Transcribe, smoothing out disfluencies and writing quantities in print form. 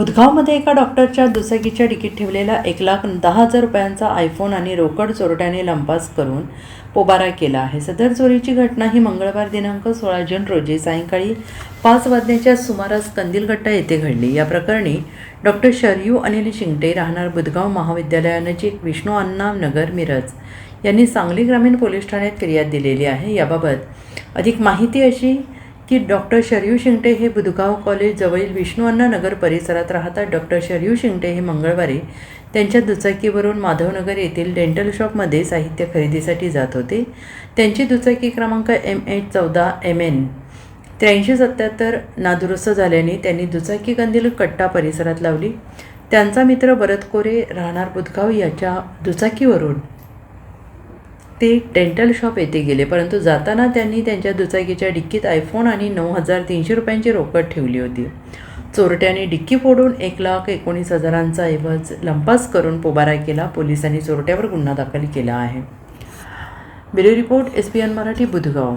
बुधगावमध्ये एका डॉक्टरच्या दुचाकीच्या डिकीत ठेवलेला 1,10,000 रुपयांचा आयफोन आणि रोकड चोरट्याने लंपास करून पोबारा केला आहे. सदर चोरीची घटना ही मंगळवार दिनांक 16 जून रोजी सायंकाळी 5 वाजण्याच्या सुमारास कंदीलगट्टा येथे घडली. या प्रकरणी डॉक्टर शरयू अनिल शिंगटे राहणार बुधगाव महाविद्यालयानजीक विष्णू अण्णा नगर मिरज यांनी सांगली ग्रामीण पोलीस ठाण्यात फिर्याद दिलेली आहे. याबाबत अधिक माहिती अशी की डॉक्टर शरयू शिंगटे हे बुधगाव कॉलेज जवळील विष्णू अण्णा नगर परिसरात राहतात. डॉक्टर शरयू शिंगटे हे मंगळवारी त्यांच्या दुचाकीवरून माधवनगर येथील डेंटल शॉपमध्ये साहित्य खरेदीसाठी जात होते. त्यांची दुचाकी क्रमांक MH14MN 8377 नादुरुस्त झाल्याने त्यांनी दुचाकी कंदील कट्टा परिसरात लावली. त्यांचा मित्र भरत कोरे राहणार बुधगाव याच्या दुचाकीवरून ते डेंटल शॉप येथे गेले, परंतु जाताना त्यांनी त्यांच्या दुचाकीच्या डिक्कीत आयफोन आणि 9,300 रुपयांची रोकड ठेवली होती. चोरट्याने डिक्की फोडून 1,19,000चा ऐवज लंपास करून पोबारा केला. पोलिसांनी चोरट्यावर गुन्हा दाखल केला आहे. Bureau report SPN Marathi Budhgaon.